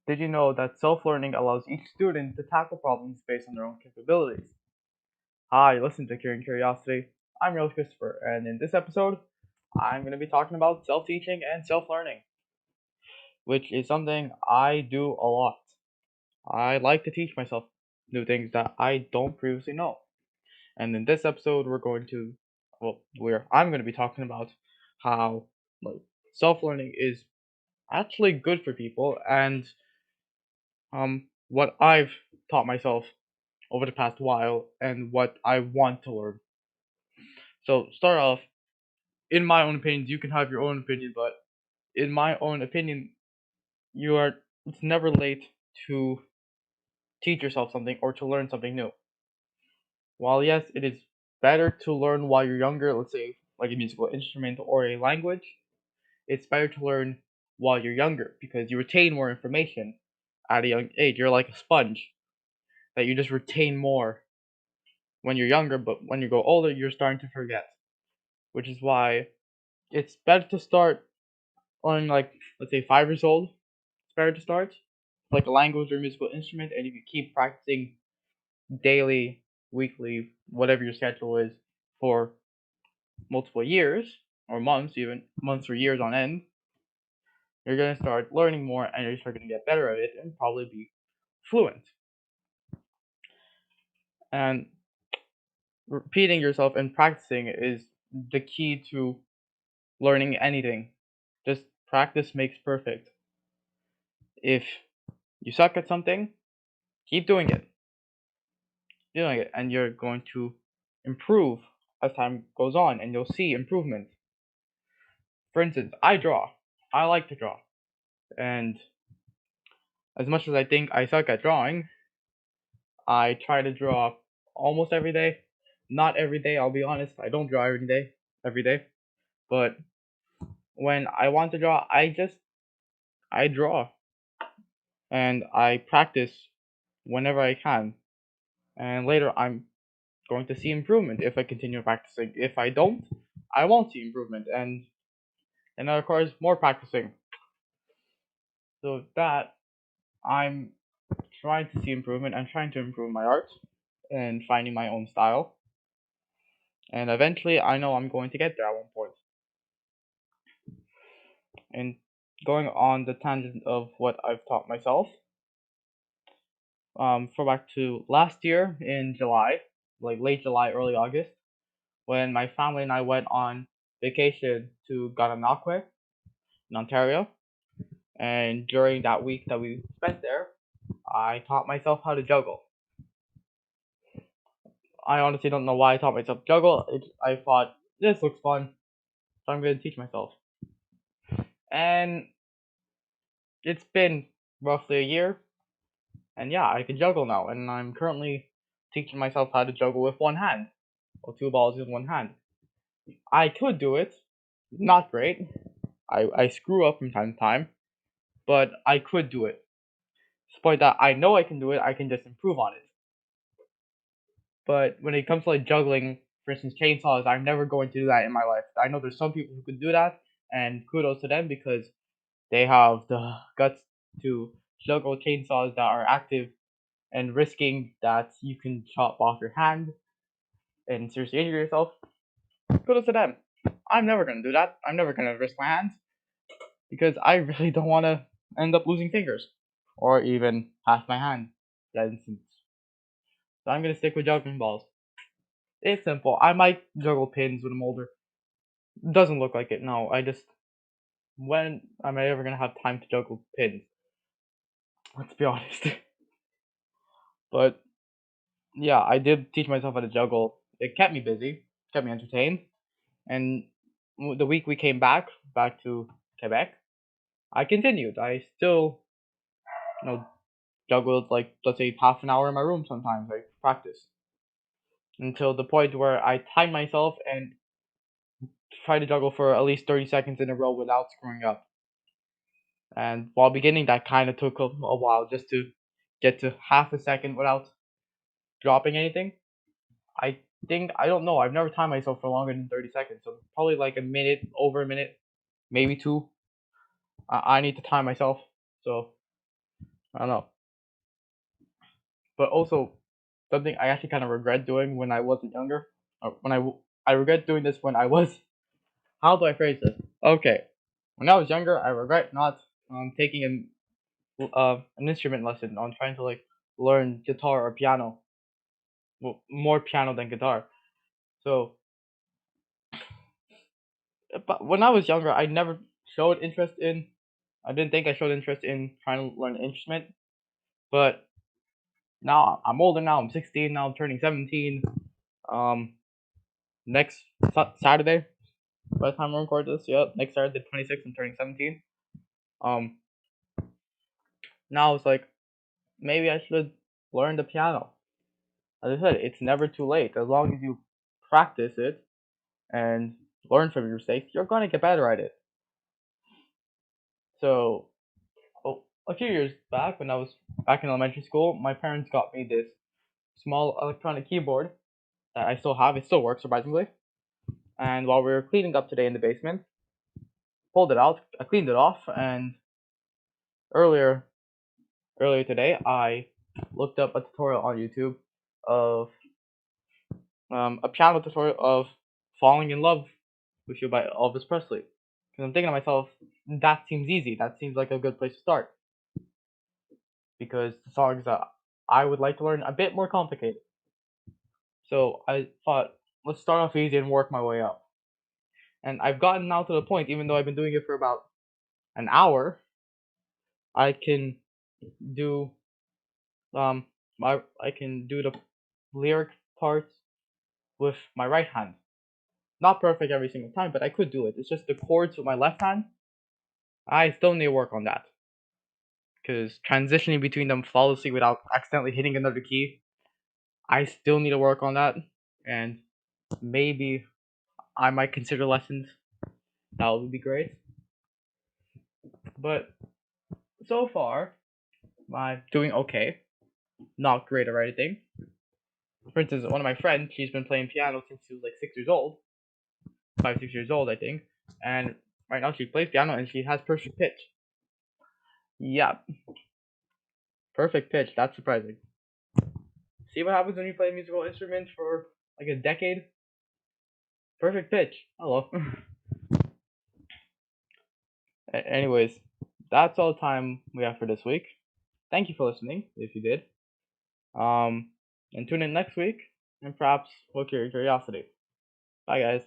Did you know that self-learning allows each student to tackle problems based on their own capabilities? Hi, listen to Curious Curiosity. I'm Real Christopher, and in this episode, I'm going to be talking about self-teaching and self-learning, which is something I do a lot. I like to teach myself new things that I don't previously know. And in this episode, I'm going to be talking about how like self-learning is actually good for people and what I've taught myself over the past while and what I want to learn. So, start off, in my own opinions, you can have your own opinion, but in my own opinion, it's never late to teach yourself something or to learn something new. While yes, it is better to learn while you're younger, let's say like a musical instrument or a language, it's better to learn while you're younger because you retain more information at a young age. You're like a sponge that you just retain more when you're younger, but when you go older, you're starting to forget. Which is why it's better to start on like let's say 5 years old. It's better to start like a language or musical instrument, and you can keep practicing daily, weekly, whatever your schedule is for multiple years or months, even months or years on end. You're gonna start learning more, and you're start gonna get better at it, and probably be fluent. And repeating yourself and practicing is the key to learning anything. Just practice makes perfect. If you suck at something, keep doing it, and you're going to improve as time goes on, and you'll see improvement. For instance, I draw. I like to draw, and as much as I think I suck at drawing, I try to draw almost every day. Not every day, I'll be honest. I don't draw every day. But when I want to draw, I draw and I practice whenever I can. And later I'm going to see improvement if I continue practicing. If I don't, I won't see improvement, and that requires more practicing. So that I'm trying to see improvement. I'm trying to improve my art and finding my own style. And eventually, I know I'm going to get there at one point. And going on the tangent of what I've taught myself, for back to last year in July, like late July, early August, when my family and I went on vacation to Gananoque in Ontario. And during that week that we spent there, I taught myself how to juggle. I honestly don't know why I taught myself to juggle. I thought this looks fun, so I'm going to teach myself. And it's been roughly a year, and yeah, I can juggle now. And I'm currently teaching myself how to juggle with one hand, or two balls in one hand. I could do it, not great. I screw up from time to time, but I could do it. To the point that I know I can do it, I can just improve on it. But when it comes to like juggling, for instance, chainsaws, I'm never going to do that in my life. I know there's some people who could do that, and kudos to them because they have the guts to juggle chainsaws that are active and risking that you can chop off your hand and seriously injure yourself. Kudos to them. I'm never gonna do that. I'm never gonna risk my hands because I really don't want to end up losing fingers or even half my hand. That instance. So I'm gonna stick with juggling balls. It's simple. I might juggle pins with a molder. Doesn't look like it. No, I just when am I ever gonna have time to juggle pins? Let's be honest. But yeah, I did teach myself how to juggle. It kept me busy, kept me entertained, and the week we came back to Quebec, I continued. I still, juggled like let's say half an hour in my room sometimes. I practice until the point where I timed myself and tried to juggle for at least 30 seconds in a row without screwing up. And while beginning, that kind of took a while just to get to half a second without dropping anything. I I don't know. I've never timed myself for longer than 30 seconds, so probably like a minute, over a minute, maybe two. I need to time myself. So I don't know. But also something I actually kind of regret doing when I wasn't younger. Or I regret doing this when I was. How do I phrase this? Okay, when I was younger, I regret not taking an instrument lesson on trying to like learn guitar or piano. Well, more piano than guitar. So, but when I was younger, I never showed interest in. I didn't think I showed interest in trying to learn an instrument. But now I'm older. Now I'm 16. Now I'm turning 17. Um, next Saturday, by the time I record this, yeah, next Saturday, 26th, I'm turning 17. Um, now it's like maybe I should learn the piano. As I said, it's never too late. As long as you practice it and learn from your mistakes, you're gonna get better at it. So, a few years back, when I was back in elementary school, my parents got me this small electronic keyboard that I still have. It still works surprisingly. And while we were cleaning up today in the basement, pulled it out, I cleaned it off, and earlier earlier today, I looked up a tutorial on YouTube of a piano tutorial of "Falling in Love with You" by Elvis Presley. Because I'm thinking to myself, that seems easy. That seems like a good place to start. Because the songs that I would like to learn a bit more complicated. So I thought, let's start off easy and work my way up. And I've gotten now to the point, even though I've been doing it for about an hour, I can do I can do the lyric parts with my right hand. Not perfect every single time, but I could do it. It's just the chords with my left hand. I still need to work on that because transitioning between them flawlessly without accidentally hitting another key, I still need to work on that. And maybe I might consider lessons. That would be great. But so far, I'm doing okay. Not great or anything. For instance, one of my friends, she's been playing piano since she was like 6 years old, 5, 6 years old, I think. And right now she plays piano and she has perfect pitch. Yeah, perfect pitch. That's surprising. See what happens when you play a musical instrument for like a decade? Perfect pitch. Hello. Anyways, that's all the time we have for this week. Thank you for listening, if you did. And tune in next week, and perhaps hook your curiosity. Bye, guys.